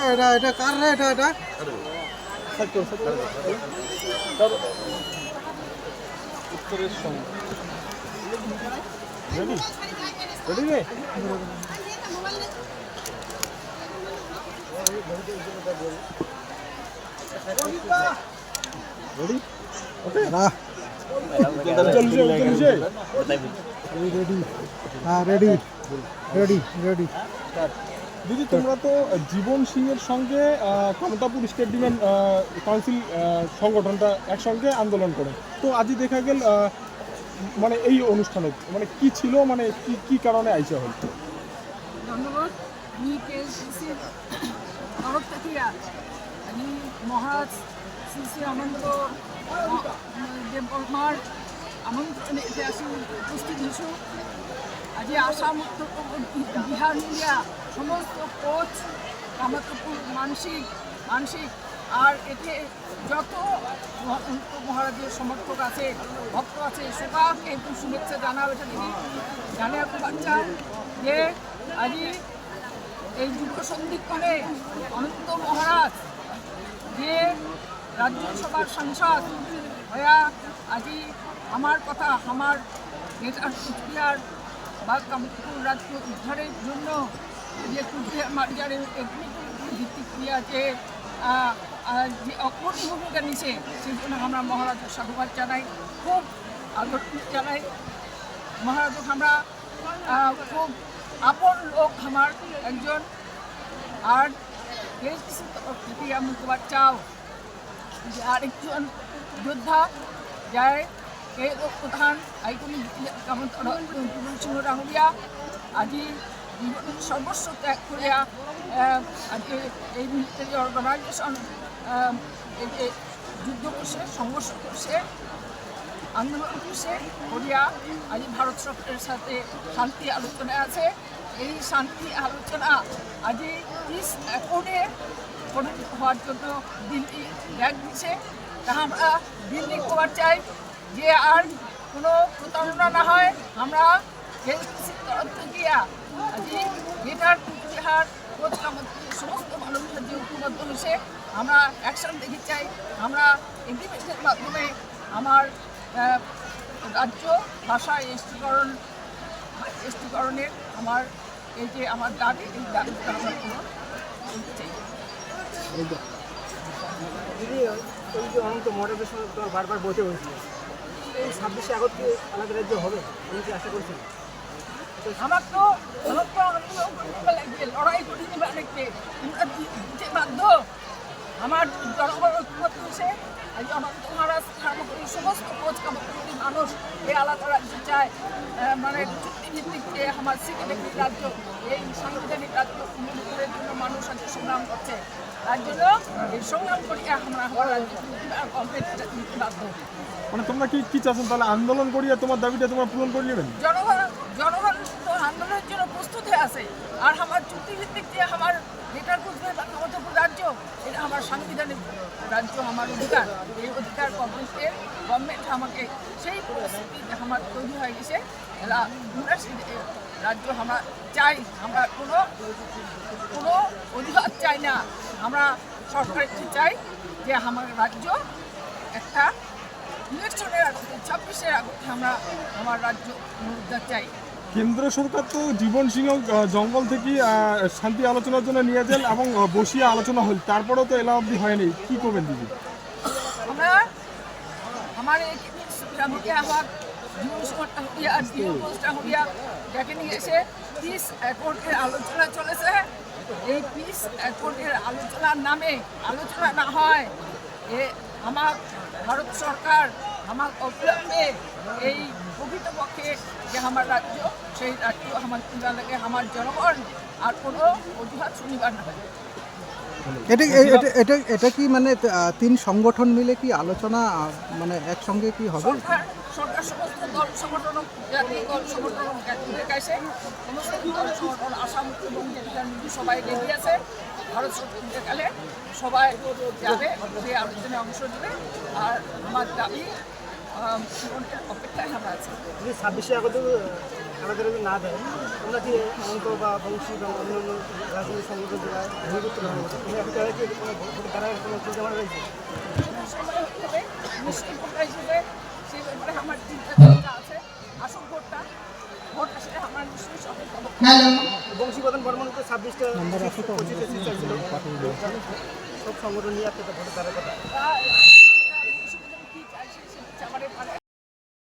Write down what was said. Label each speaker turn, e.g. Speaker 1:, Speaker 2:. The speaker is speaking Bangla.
Speaker 1: এটা এটা কার রে এটা এটা
Speaker 2: উত্তরের সঙ্গে রেডি রেডি রে রেডি ওকে
Speaker 1: না রেডি হ্যাঁ রেডি রেডি রেডি
Speaker 2: দিদি তোমরা তো জীবন সিংয়ের সঙ্গে কামতাপুর স্টেট ডিমান্ড কাউন্সিল সংগঠনটা একসঙ্গে আন্দোলন করে তো আজই দেখা গেল মানে এই অনুষ্ঠানে মানে কি ছিল মানে কি কি কারণে আইসা হল
Speaker 3: ধন্যবাদ আমি কেএসসিসির তরফ থেকে আমি মহারাজ শ্রী শ্রী আনন্দ দেববর্মার আমন্ত্রণে এতে আসি উপস্থিত হয়েছো আজি আসাম উত্তর বিহার মিলিয়া সমস্ত কোচ কামতাপুর মানসিক আর এতে যত মহারাজের সমর্থক আছে ভক্ত আছে সবাইকে একটু শুভেচ্ছা জানাও এটা দিদি জানে খুব বাচ্চা যে আজি এই যুব সন্ধিক্ষণে অনন্ত মহারাজ যে রাজ্যসভার সাংসদ হইয়া আজি আমার কথা আমার নেতার কুচবিহার বা কামতাপুর রাজ্য উদ্ধারের জন্য যে কুচবিহার মার্জারের ভিত্তিক ক্রিয়া যে অপূর্ণ ভূমিকা নিছে সেই জন্য আমরা মহারাজের সাধুবাদ জানাই খুব আদর জানাই মহারাজক আমরা খুব আপন লোক আমার একজন আর আমি তোমার চাও যে আরেকজন যোদ্ধা যায় এই প্রধান আইকনি সিংহ ডাঙরিয়া আজি সর্বস্ব ত্যাগ করিয়া আজকে এই মিলিটারি অর্গানাইজেশন এই যে যুদ্ধ করছে সংঘর্ষ করছে আন্দোলন করছে করিয়া আজ ভারত সরকারের সাথে শান্তি আলোচনায় আছে এই শান্তি আলোচনা আজ 30 অ্যাকর্ডে পরিণত হওয়ার জন্য দিল্লি ডাক দিচ্ছে তা আমরা দিল্লি খবর চাই যে আর কোনো প্রতারণা না হয় আমরা কেএসসিসির তরফ থেকে আজ বেটার কুচবিহার কোচ কামতাপুর সমস্ত মানুষের যে ঐক্যবদ্ধ হয়েছে আমরা অ্যাকশন দেখতে চাই আমরা এগ্রিমেন্টের মাধ্যমে আমার রাজ্য ভাষা এসটিকরণের আমার এই যে আমার দাবি এই দাবিটা আমরা পূরণ করতে চাই
Speaker 4: দিদি ওই যে অনন্ত মহারাজের সঙ্গে তোমার বারবার বসে হয়েছিল এই 26শে আগস্ট কি আলাদা রাজ্য হবে আমি কি আশা করছি
Speaker 3: আমার তো লাগবে লড়াই করে নিবে অনেককে দিতে বাধ্য আমার জনগণ ঐক্যবদ্ধ হয়েছে আজ অনন্ত মহারাজ সমস্ত কোচ কামতাপুরের মানুষ এই আলাদা রাজ্য চায় মানে চুক্তিভিত্তিক যে আমার সিকিমের রাজ্য এই সাংবিধানিক রাজ্য উন্নয়নের জন্য মানুষ আজকে সংগ্রাম করছে তার জন্য এই সংগ্রাম করিয়া আমরা রাজ্য গভর্নমেন্ট নিতে বাধ্য
Speaker 2: মানে তোমরা কি কি চাচ্ছেন তাহলে আন্দোলন করিয়া তোমার দাবিটা তোমরা পূরণ করে নেবেন
Speaker 3: জনগণ তো আন্দোলনের জন্য প্রস্তুত হয়ে আছে আর আমার চুক্তিভিত্তিক যে আমার বেটার কুচবিহার বা কামতাপুর রাজ্য এটা আমার সাংবিধানিক রাজ্য আমার অধিকার এই অধিকার গভর্নমেন্ট আমাকে সেই পরিস্থিতি আমার তৈরি হয়ে গেছে রাজ্য আমরা চাই আমরা কোনো অধিকার চাই না আমরা সরকারের চাই যে আমার রাজ্য একটা ইলেকশনের আগে 26-এর আগে আমরা আমার রাজ্য পুনরুদ্ধার চাই
Speaker 2: কেন্দ্র সরকার তো জীবন সিংহ জঙ্গল থেকে শান্তি আলোচনার জন্য নিয়ে যান এবং বসিয়ে আলোচনা হল তারপরেও তো এলা অবধি হয়নি কি করবেন দিদি
Speaker 3: আমরা আমার এই আহ্বান জীবন সিংহটা হইয়া আর জীবন বোসটা হইয়া ডেকে নিয়ে এসে 30 অ্যাকর্ডের আলোচনা চলেছে এই 30 অ্যাকর্ডের আলোচনার নামে আলোচনা না হয় আমার ভারত সরকার আমার অবিলম্বে এই প্রকৃতপক্ষে যে আমার রাজ্য সেই রাজ্য আমার তুলা লাগে আমার জনগণ আর কোনো অজুহাত শুনিবার না
Speaker 1: এটা কি মানে 3 সংগঠন মিলে কি আলোচনা মানে একসঙ্গে কি হবে
Speaker 3: সরকার সমস্ত দল সংগঠন জাতীয় দল সংগঠন কাছে সমস্ত দল সংগঠন আসাম এবং সবাই রেডি আছে ভারত সরকার কালে সবাই যাবে সেই আলোচনায় অংশ নেবে আর আমার দাবি অপেক্ষায় আমরা আছি
Speaker 4: 26শে আগস্ট আমাদের না দেয় তোমরা কি অঙ্ক বা বংশী বা অন্যান্য রাজনৈতিক সংগঠন জেলায় ভূমিপুত্র হবে তুমি এখন তারা কি তারা কোনো চিন্তা ভাবনা রয়েছে?
Speaker 3: সময় হতে হবে নিশ্চয়ই ভোটার হিসেবে সে ব্যাপারে আমার চিন্তা আছে। আসল ভোট আসলে আমার নিশ্চয়ই সঠিক হবে।
Speaker 4: বংশীবদন বর্মন তো 26টা 25টা সিট চাইছিল সব সংগঠন নিয়ে একটা ভোটে তারা কথা
Speaker 3: কি চাইছে সেটা চাবারে পারে